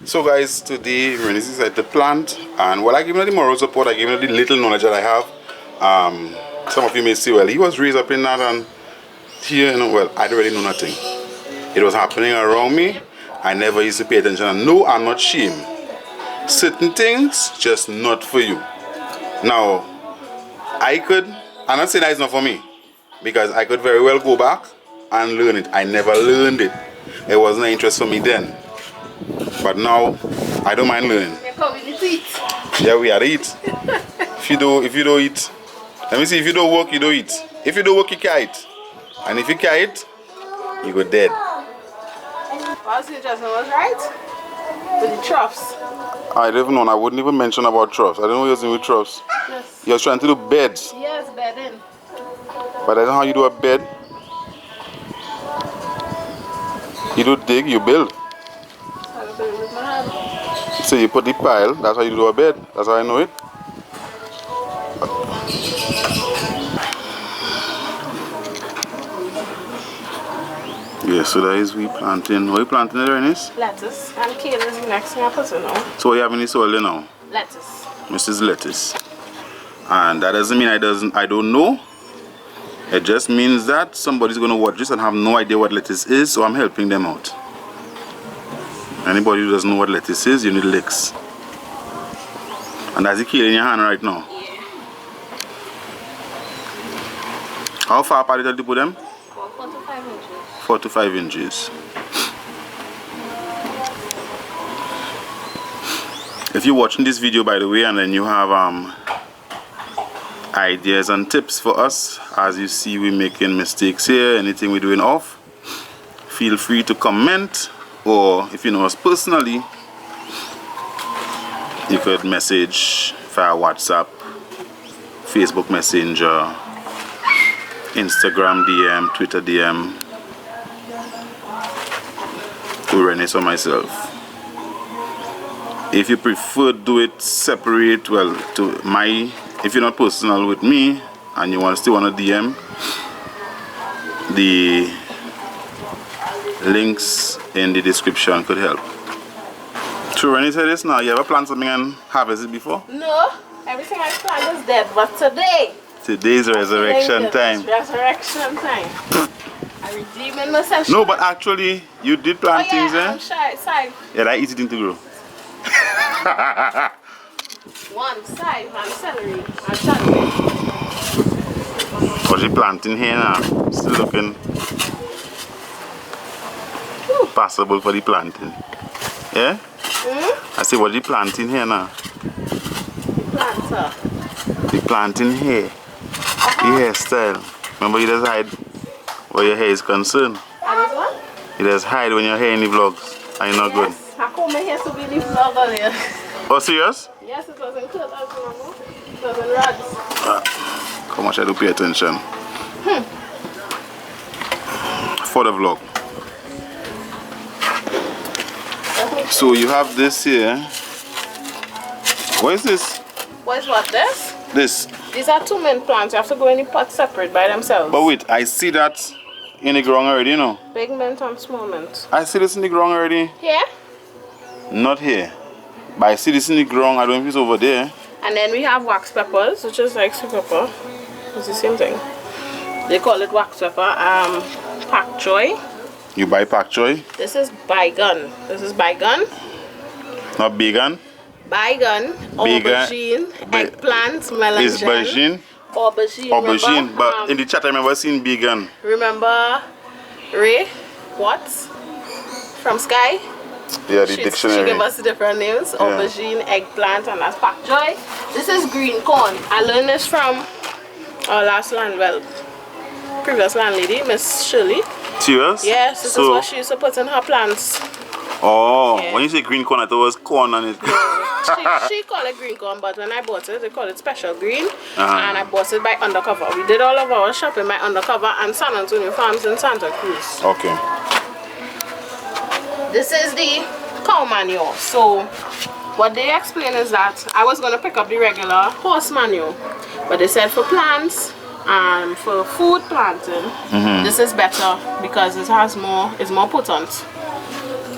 So guys, today Renice decided to plant, and while I give you the moral support, I give you the little knowledge that I have. Some of you may say, well, he was raised up in that, and here, you know, well, I don't really know nothing. It was happening around me. I never used to pay attention, and no, I'm not ashamed. Certain things just not for you. Now, I'm not saying that it's not for me, because I could very well go back and learn it. I never learned it. It wasn't an interest for me then. But now, I don't mind learning. Yeah, we are to eat. If you don't eat, let me see, if you don't work, you don't eat. If you don't work, you can't eat. And if you can't eat, you go dead. What was right? With the troughs. I don't even know. I wouldn't even mention about troughs. I don't know what you're doing with troughs. Yes. You're trying to do beds. Yes, bedding. But I don't know how you do a bed. You do dig, you build. I build with my hand. So you put the pile, that's how you do a bed. That's how I know it. Yeah, so that is we planting. What are you planting there, Renice? Lettuce. And kale is the next thing I put in now. So what you have in the soil there now? Lettuce. This is lettuce. And that doesn't mean I don't know. It just means that somebody's gonna watch this and have no idea what lettuce is, so I'm helping them out. Anybody who doesn't know what lettuce is, you need licks. And that's the kale in your hand right now. Yeah. How far apart did you put them? 4 to 5 inches. 4 to 5 inches. If you're watching this video, by the way, and then you have ideas and tips for us, as you see we're making mistakes here, anything we're doing off, feel free to comment, or if you know us personally, you could message via WhatsApp, Facebook Messenger, Instagram DM, Twitter DM, to Renice or myself. If you prefer to do it separate, well, if you're not personal with me and you want to still want to DM, the links in the description could help. So Renice said this now, you ever plant something and harvest it before? No, everything I plant is dead, but today's resurrection time. Resurrection time. I'm redeeming myself. No, but actually, you did plant things, eh? I'm side. Yeah, that easy thing to grow. One side, one celery, and chocolate. What you planting here now? Still looking passable for the planting. Yeah? I say, what you planting here now? Planter. The planting here. The hairstyle. Remember, you just hide where your hair is concerned. And this one? You just hide when your hair in the vlogs. Are you not good? I come here to be the vlog on here. Oh, serious? Yes, it was in clothes, it was in rods. How much I do pay attention. For the vlog. So you have this here. What is this? What is what, this? This. These are 2 main plants. You have to go in the pot separate by themselves. But wait, I see that in the ground already, you know? Big mint and small mint. I see this in the ground already. Here? Not here. But I see this in the ground. I don't know if it's over there. And then we have wax peppers, which is like sweet pepper. It's the same thing. They call it wax pepper. Pak choy. You buy pak choy? This is bygone. This is bygone. Not vegan? Bygone, aubergine, eggplant, melange. Is aubergine? Aubergine. Aubergine, remember? but in the chat I remember seeing vegan. Remember Ray Watts from Sky? Yeah, the dictionary. She gave us different names. Yeah. Aubergine, eggplant, and that's pak choy. This is green corn. I learned this from our last previous landlady, Miss Shirley. Serious? Yes, this is what she used to put in her plants. Oh, yeah. When you say green corn, I thought it was corn on it. she called it green corn, but when I bought it, they call it special green. And I bought it by Undercover. We did all of our shopping by Undercover and San Antonio Farms in Santa Cruz. Okay. This is the cow manure. So what they explain is that I was going to pick up the regular horse manure, but they said for plants and for food planting, this is better because it has more, it's more potent.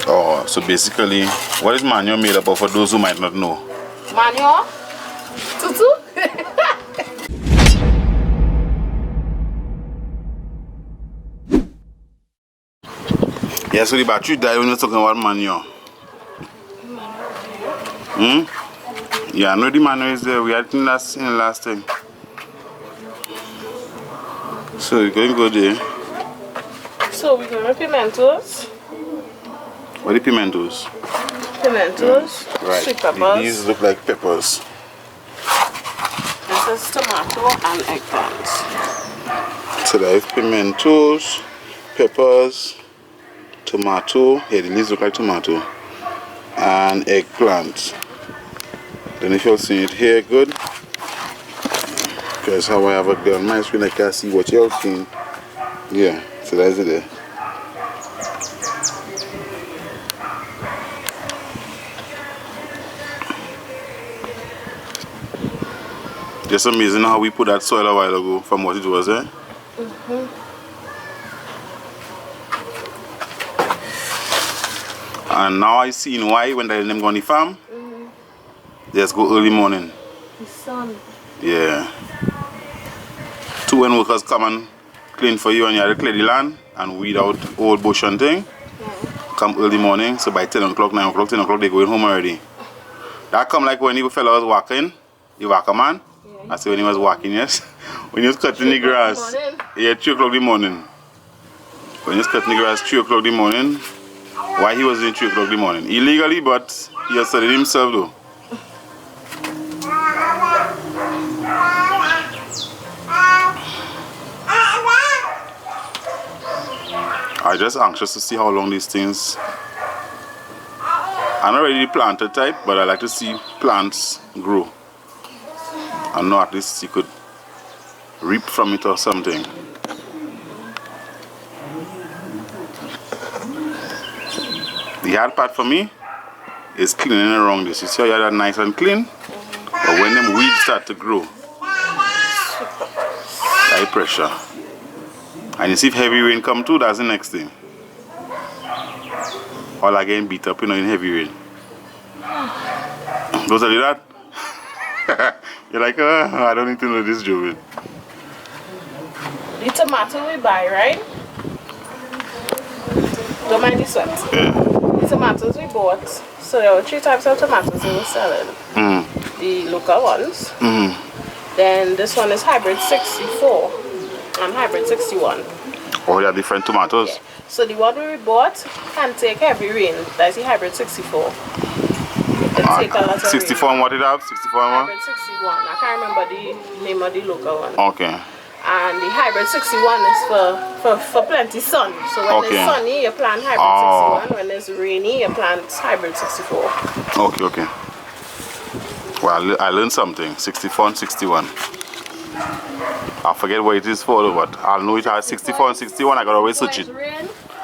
Oh, so basically, what is manure made up of for those who might not know? Manure? Tutu? Yeah, so the battery died when you're talking about manure. Yeah, I know the manure is there. We had it in the last time. So you're going to go there. So we're going to pimentos. What are the pimentos? Pimentos, Right. sweet peppers. These look like peppers. This is tomato and eggplant. So there is pimentos, peppers, tomato. Yeah, the leaves look like tomato. And eggplant. Then if you're seeing it here, good. Because how I have it on my screen, I can see what you're seeing. Yeah, so that's it there. Just amazing how we put that soil a while ago from what it was, eh? And now I seen why when them go on the farm, they just go early morning. The sun. Yeah. 2 when workers come and clean for you and you have to clear the land and weed out old bush and thing. Come early morning, so by 10 o'clock, 9 o'clock, 10 o'clock they going home already. That come like when the fella was walking, the walker man. I say when he was walking, yes. When he was cutting the grass. Yeah, 3 o'clock in the morning. When he was cutting the grass 3 o'clock in the morning. Why he was doing 3 o'clock in the morning? Illegally, but he has studied himself though. I'm just anxious to see how long these things. I'm not really the planter type, but I like to see plants grow. I know at least you could reap from it or something. The hard part for me is cleaning around this. You see how you have that nice and clean? But when them weeds start to grow, high pressure. And you see if heavy rain come too, that's the next thing. All again beat up, you know, in heavy rain. Don't tell you that? You're like, I don't need to know this, Joven. The tomato we buy, right? Don't mind the sweat. Yeah. The tomatoes we bought, so there were 3 types of tomatoes we were selling. The local ones. Then this one is hybrid 64 and hybrid 61. Oh, they are different tomatoes? Yeah. So the one we bought can take heavy rain. That's the hybrid 64. It take a lot of 64 rain. and what it have? 64 and what? Hybrid 61. I can't remember the name of the local one. Okay. And the hybrid 61 is for plenty sun. So when it's sunny, you plant hybrid 61. When it's rainy, you plant hybrid 64. Okay, okay. Well, I learned something. 64 and 61. I forget what it is for, but I'll know it has 64 and 61. I gotta always search it.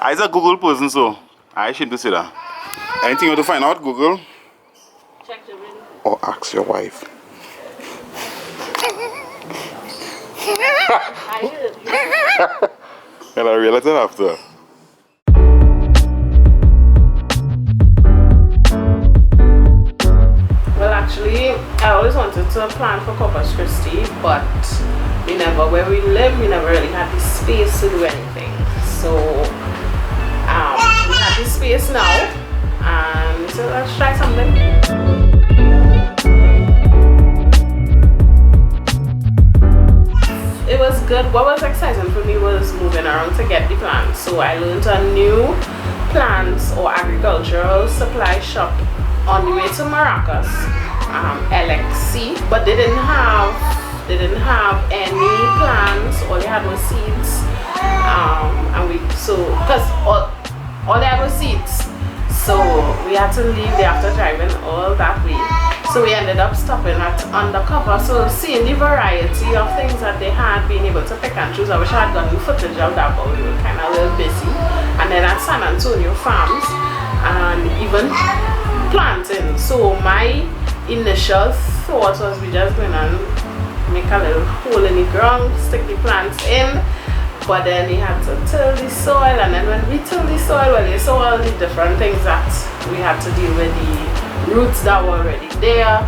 I'm a Google person, so I shouldn't say that. Anything you want to find out, Google? Check the rain. Or ask your wife. I did. And I realized that after. Well, actually, I always wanted to plan for Corpus Christi, but we never, where we live, we never really had the space to do anything. So, we have the space now, and so let's try something. It was good. What was exciting for me was moving around to get the plants. So I learned a new plants or agricultural supply shop on the way to Maracas, LXC, but they didn't have any plants. All they had was seeds, because all they had was seeds. So we had to leave there after driving all that way. So we ended up stopping at Undercover. So seeing the variety of things that they had, being able to pick and choose. I wish I had gotten footage of that, but we were kind of a little busy. And then at San Antonio Farms, and even planting. So my initial thought was we just going and make a little hole in the ground, stick the plants in, But then we had to till the soil, and then when we till the soil, well, you saw all the different things that we had to deal with, the roots that were already there,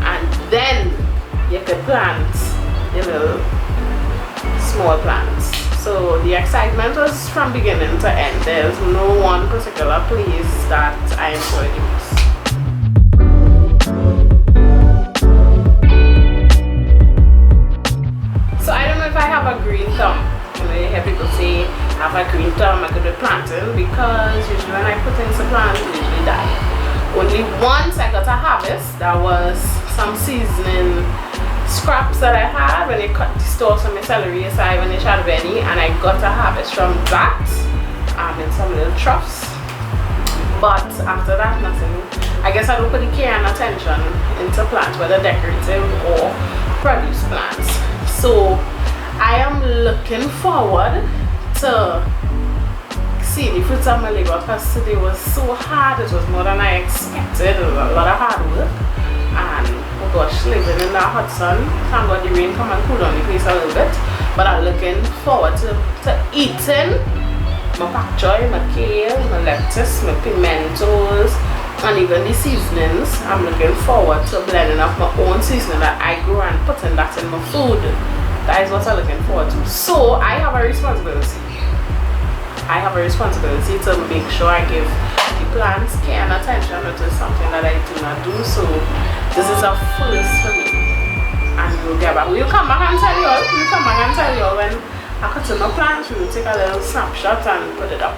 and then you could plant the little small plants. So the excitement was from beginning to end. There's no one particular place that I enjoyed the most. So I don't know if I have a green thumb. You know, you hear people say I have a green thumb, I could be planting, because usually when I put things to plant, they usually die. Only once I got a harvest, that was some seasoning scraps that I had when they cut the stalks from my celery aside when they tried Benny, and I got a harvest from that in some little troughs. But after that, nothing. I guess I don't put the care and attention into plants, whether decorative or produce plants. So I am looking forward to see the fruits of my labor, because today was so hard. It was more than I expected. It was a lot of hard work, and oh gosh, living in that hot sun. Thank God the rain come and cool down the place a little bit, but I'm looking forward to eating my pak choy, my kale, my lettuce, my pimentos, and even the seasonings. I'm looking forward to blending up my own seasoning that I grow and putting that in my food. That is what I'm looking forward to. So I have a responsibility. I have a responsibility to make sure I give the plants care and attention, which is something that I do not do. So this is a first for me. And we'll get back. We'll come back and tell you all. We'll come back and tell you all when I cut in my plants. We'll take a little snapshot and put it up.